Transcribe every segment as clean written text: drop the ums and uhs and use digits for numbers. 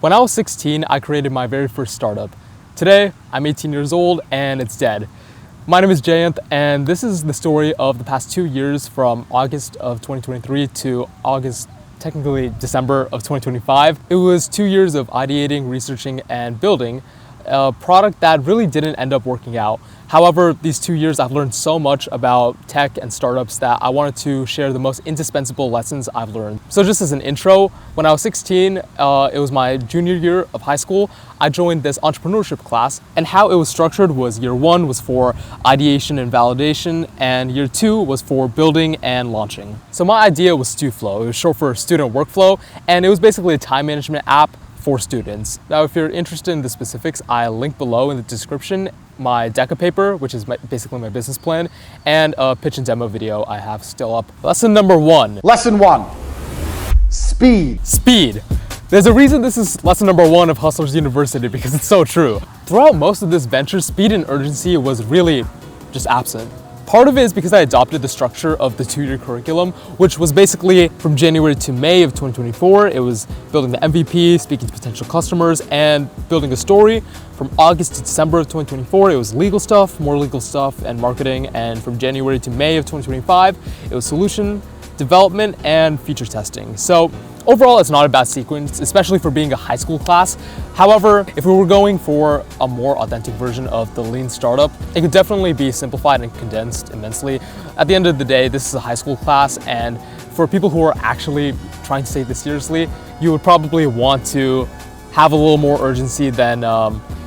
When I was 16, I created my very first startup. Today, I'm 18 years old and it's dead. My name is Jayanth, and this is the story of the past 2 years from August of 2023 to August, technically December of 2025. It was 2 years of ideating, researching, and building a product that really didn't end up working out. However, these 2 years I've learned so much about tech and startups that I wanted to share the most indispensable lessons I've learned. So just as an intro, when I was 16, it was my junior year of high school, I joined this entrepreneurship class, and how it was structured was year 1 was for ideation and validation, and year 2 was for building and launching. So my idea was StuFlo. It was short for student workflow, and it was basically a time management app for students. Now, if you're interested in the specifics, I link below in the description my DECA paper, which is basically my business plan, and a pitch and demo video I have still up. Lesson number 1. Lesson 1. Speed. Speed. There's a reason this is lesson number 1 of Hustlers University, because it's so true. Throughout most of this venture, speed and urgency was really just absent. Part of it is because I adopted the structure of the 2-year curriculum, which was basically from January to May of 2024. It was building the MVP, speaking to potential customers, and building a story. From August to December of 2024, it was legal stuff, more legal stuff, and marketing. And from January to May of 2025, it was solution development and feature testing. So overall, it's not a bad sequence, especially for being a high school class. However, if we were going for a more authentic version of the lean startup, it could definitely be simplified and condensed immensely. At the end of the day, this is a high school class, and for people who are actually trying to take this seriously, you would probably want to have a little more urgency than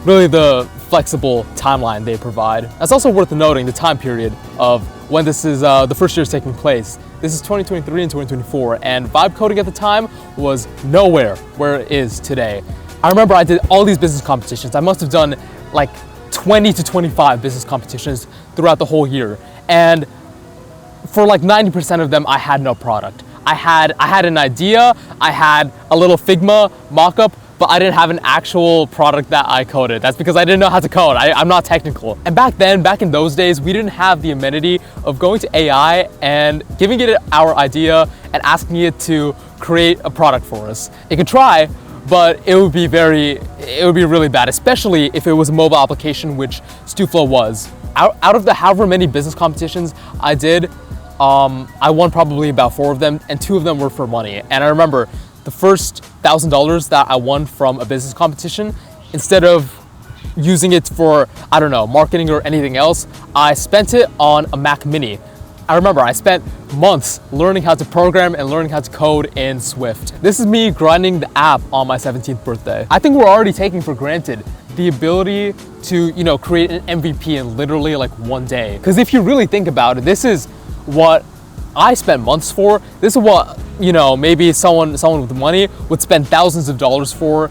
really the flexible timeline they provide. It's also worth noting the time period of when this is the first year is taking place. This is 2023 and 2024, and vibe coding at the time was nowhere where it is today. I remember I did all these business competitions. I must have done like 20 to 25 business competitions throughout the whole year. And for like 90% of them, I had no product. I had an idea, I had a little Figma mock-up, but I didn't have an actual product that I coded. That's because I didn't know how to code. I'm not technical. And back in those days, we didn't have the amenity of going to AI and giving it our idea and asking it to create a product for us. It could try, but it would be really bad, especially if it was a mobile application, which StuFlo was. Out of the however many business competitions I did, I won probably about 4 of them, and 2 of them were for money. And I remember the first $1,000 that I won from a business competition, instead of using it for, I don't know, marketing or anything else, I spent it on a Mac Mini. I remember I spent months learning how to program and learning how to code in Swift. This is me grinding the app on my 17th birthday. I think we're already taking for granted the ability to, create an MVP in literally like 1 day. Because if you really think about it, this is what I spent months for. This is what, maybe someone with money would spend thousands of dollars for.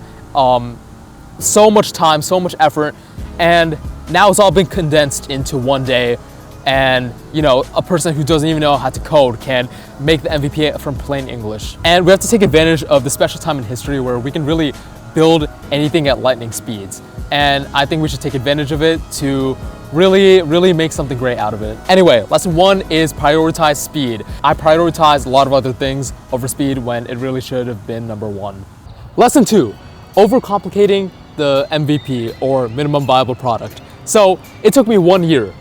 So much time, so much effort, and now it's all been condensed into 1 day. And a person who doesn't even know how to code can make the MVP from plain English. And we have to take advantage of the special time in history where we can really build anything at lightning speeds. And I think we should take advantage of it to really make something great out of it. Anyway, lesson 1 is prioritize speed. I prioritize a lot of other things over speed when it really should have been number 1. Lesson 2, overcomplicating the MVP, or minimum viable product. So it took me 1 year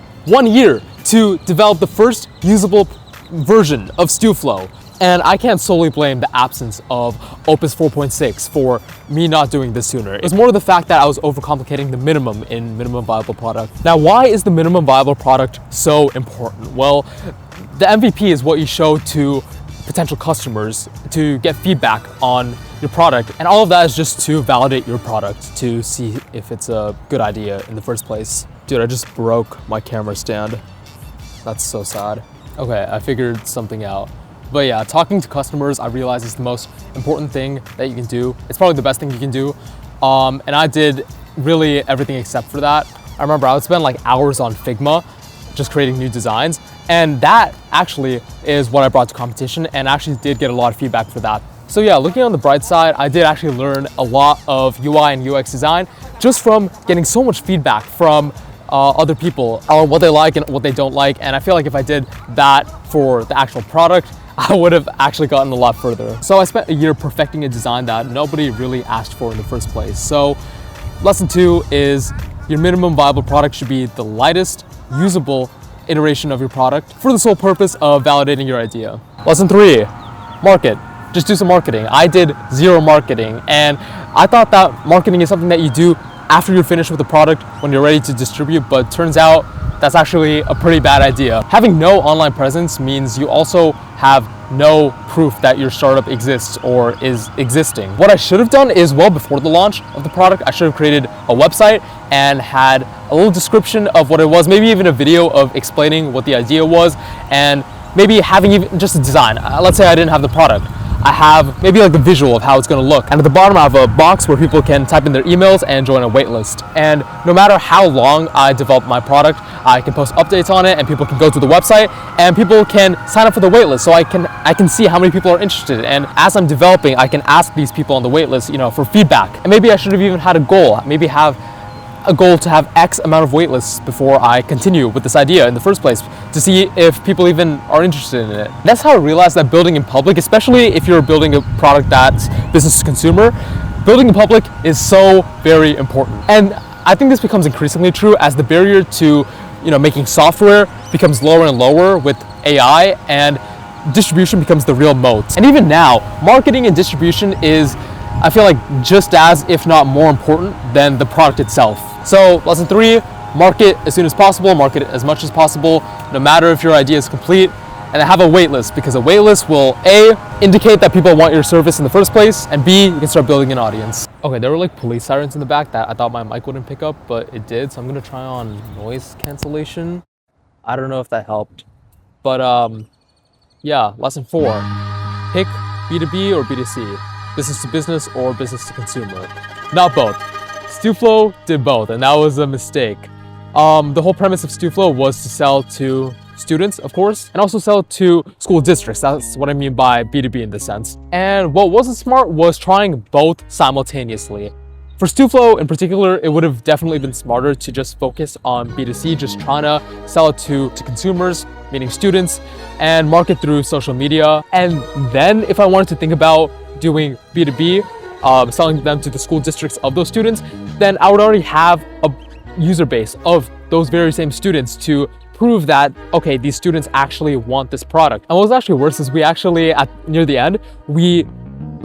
to develop the first usable version of StuFlo. And I can't solely blame the absence of Opus 4.6 for me not doing this sooner. It was more the fact that I was overcomplicating the minimum in minimum viable product. Now, why is the minimum viable product so important? Well, the MVP is what you show to potential customers to get feedback on your product. And all of that is just to validate your product, to see if it's a good idea in the first place. Dude, I just broke my camera stand. That's so sad. Okay, I figured something out. But yeah, talking to customers, I realized is the most important thing that you can do. It's probably the best thing you can do. And I did really everything except for that. I remember I would spend like hours on Figma, just creating new designs. And that actually is what I brought to competition, and actually did get a lot of feedback for that. So yeah, looking on the bright side, I did actually learn a lot of UI and UX design just from getting so much feedback from other people on what they like and what they don't like. And I feel like if I did that for the actual product, I would have actually gotten a lot further. So I spent a year perfecting a design that nobody really asked for in the first place. So lesson 2 is your minimum viable product should be the lightest, usable iteration of your product for the sole purpose of validating your idea. Lesson 3, market. Just do some marketing. I did 0 marketing, and I thought that marketing is something that you do after you're finished with the product when you're ready to distribute, but turns out that's actually a pretty bad idea. Having no online presence means you also have no proof that your startup exists or is existing. What I should have done is, well before the launch of the product, I should have created a website and had a little description of what it was, maybe even a video of explaining what the idea was, and maybe having even just a design. Let's say I didn't have the product. I have maybe like the visual of how it's gonna look. And at the bottom I have a box where people can type in their emails and join a wait list. And no matter how long I develop my product, I can post updates on it and people can go to the website and people can sign up for the wait list. So I can see how many people are interested. And as I'm developing, I can ask these people on the wait list, for feedback. And maybe I should have even had a goal. Maybe have a goal to have X amount of waitlists before I continue with this idea in the first place, to see if people even are interested in it. That's how I realized that building in public, especially if you're building a product that's business to consumer, building in public is so very important. And I think this becomes increasingly true as the barrier to making software becomes lower and lower with AI, and distribution becomes the real moat. And even now, marketing and distribution is, I feel like, just as, if not more important than the product itself. So lesson 3, market as soon as possible, market as much as possible, no matter if your idea is complete, and have a wait list, because a wait list will A, indicate that people want your service in the first place, and B, you can start building an audience. Okay, there were like police sirens in the back that I thought my mic wouldn't pick up, but it did, so I'm gonna try on noise cancellation. I don't know if that helped, but yeah, lesson 4, pick B2B or B2C. Business to business or business to consumer. Not both. StuFlo did both, and that was a mistake. The whole premise of StuFlo was to sell to students, of course, and also sell to school districts. That's what I mean by B2B in this sense. And what wasn't smart was trying both simultaneously. For StuFlo in particular, it would have definitely been smarter to just focus on B2C, just trying to sell it to consumers, meaning students, and market through social media. And then if I wanted to think about doing B2B, selling them to the school districts of those students, then I would already have a user base of those very same students to prove that, okay, these students actually want this product. And what was actually worse is we actually, near the end, we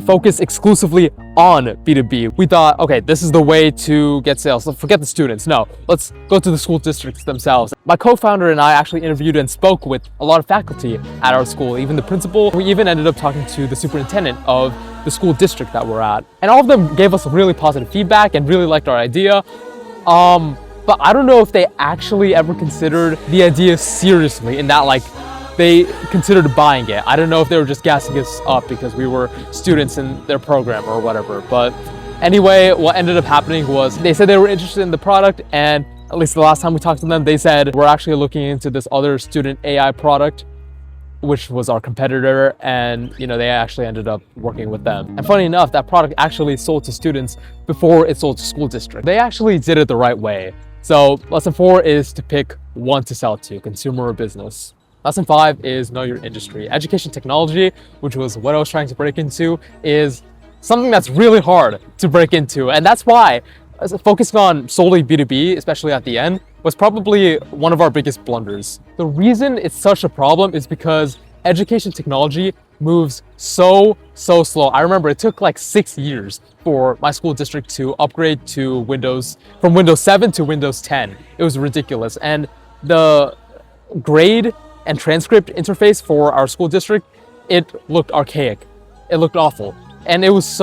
focused exclusively on B2B. We thought, okay, this is the way to get sales. So forget the students. No, let's go to the school districts themselves. My co-founder and I actually interviewed and spoke with a lot of faculty at our school, even the principal. We even ended up talking to the superintendent of the school district that we're at. And all of them gave us really positive feedback and really liked our idea. But I don't know if they actually ever considered the idea seriously, in that like they considered buying it. I don't know if they were just gassing us up because we were students in their program or whatever. But anyway, what ended up happening was they said they were interested in the product, and at least the last time we talked to them, they said we're actually looking into this other student AI product, which was our competitor, and they actually ended up working with them. And funny enough, that product actually sold to students before it sold to school district. They actually did it the right way. So lesson 4 is to pick one to sell to, consumer or business. Lesson 5 is know your industry. Education technology, which was what I was trying to break into, is something that's really hard to break into. And that's why focusing on solely B2B, especially at the end, was probably one of our biggest blunders. The reason it's such a problem is because education technology moves so slow. I remember it took like 6 years for my school district to upgrade to Windows, from Windows 7 to Windows 10. It was ridiculous. And the grade and transcript interface for our school district, it looked archaic. It looked awful. And it was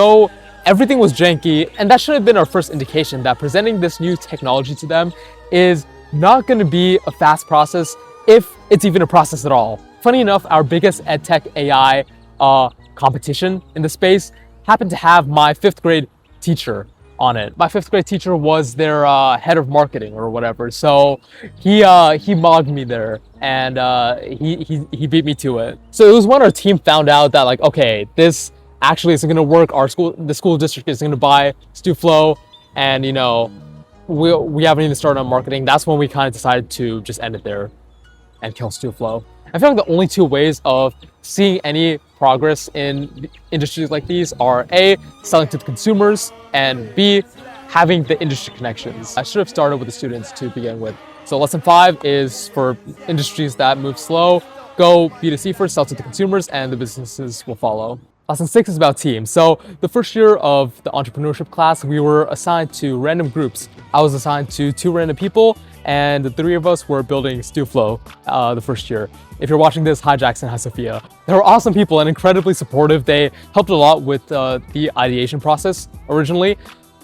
everything was janky, and that should have been our first indication that presenting this new technology to them is not going to be a fast process, if it's even a process at all. Funny enough, our biggest EdTech AI competition in the space happened to have my 5th grade teacher on it. My 5th grade teacher was their head of marketing or whatever, so he mogged me there, and he beat me to it. So it was when our team found out that, like, okay, this actually isn't going to work. The school district is going to buy StuFlo, and we haven't even started on marketing. That's when we kind of decided to just end it there and kill StuFlo. I feel like the only two ways of seeing any progress in industries like these are A, selling to the consumers, and B, having the industry connections. I should have started with the students to begin with. So lesson 5 is for industries that move slow, go B2C first, sell to the consumers, and the businesses will follow. Lesson 6 is about teams. So the first year of the entrepreneurship class, we were assigned to random groups. I was assigned to 2 random people, and the 3 of us were building StuFlo the first year. If you're watching this, hi Jackson, hi Sophia. They were awesome people and incredibly supportive. They helped a lot with the ideation process originally.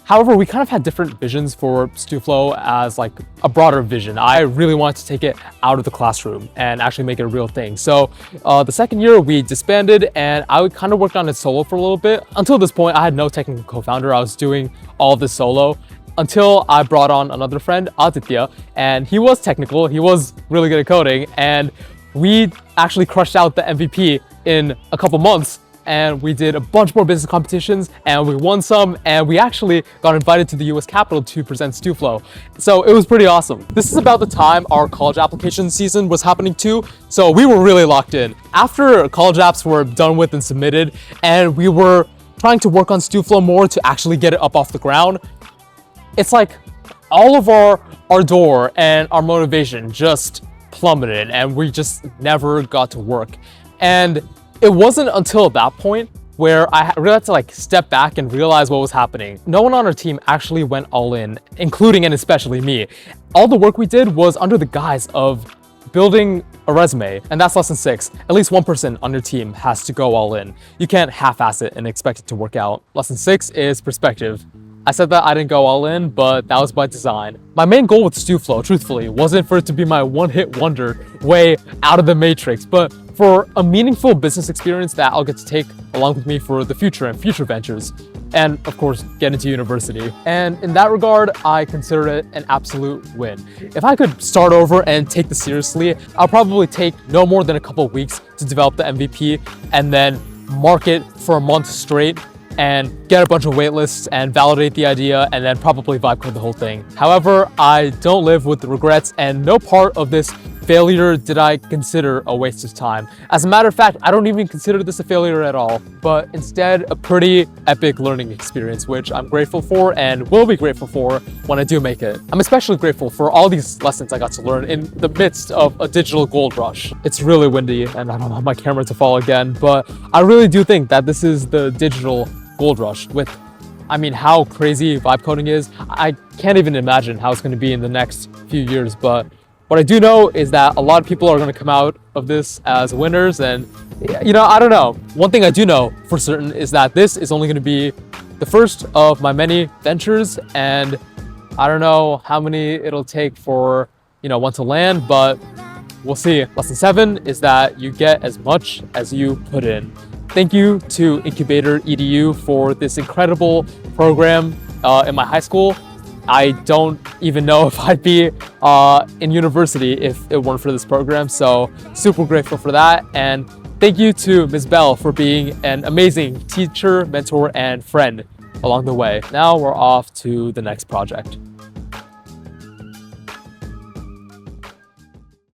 However, we kind of had different visions for StuFlo as like a broader vision. I really wanted to take it out of the classroom and actually make it a real thing. So the second year we disbanded and I kind of worked on it solo for a little bit. Until this point, I had no technical co-founder. I was doing all of this solo until I brought on another friend, Aditya, and he was technical. He was really good at coding, and we actually crushed out the MVP in a couple months. And we did a bunch more business competitions and we won some, and we actually got invited to the US Capitol to present StuFlo. So it was pretty awesome. This is about the time our college application season was happening too, so we were really locked in. After college apps were done with and submitted, and we were trying to work on StuFlo more to actually get it up off the ground, it's like all of our ardor and our motivation just plummeted and we just never got to work. And it wasn't until that point where I really had to like step back and realize what was happening. No one on our team actually went all in, including and especially me. All the work we did was under the guise of building a resume, and that's lesson 6. At least one person on your team has to go all in. You can't half-ass it and expect it to work out. Lesson 6 is perspective. I said that I didn't go all in, but that was by design. My main goal with StuFlo, truthfully, wasn't for it to be my one-hit wonder way out of the matrix, but for a meaningful business experience that I'll get to take along with me for the future and future ventures. And of course, get into university. And in that regard, I consider it an absolute win. If I could start over and take this seriously, I'll probably take no more than a couple of weeks to develop the MVP and then market for a month straight and get a bunch of waitlists and validate the idea and then probably vibe code the whole thing. However, I don't live with the regrets, and no part of this failure did I consider a waste of time. As a matter of fact, I don't even consider this a failure at all, but instead a pretty epic learning experience, which I'm grateful for and will be grateful for when I do make it. I'm especially grateful for all these lessons I got to learn in the midst of a digital gold rush. It's really windy and I don't have my camera to fall again, but I really do think that this is the digital gold rush. With, I mean, how crazy vibe coding is, I can't even imagine how it's going to be in the next few years, but what I do know is that a lot of people are going to come out of this as winners, and you know, I don't know. One thing I do know for certain is that this is only going to be the first of my many ventures, and I don't know how many it'll take for, you know, one to land, but we'll see. Lesson 7 is that you get as much as you put in. Thank you to Incubator EDU for this incredible program in my high school. I don't even know if I'd be in university if it weren't for this program, so super grateful for that. And thank you to Ms. Bell for being an amazing teacher, mentor, and friend along the way. Now we're off to the next project.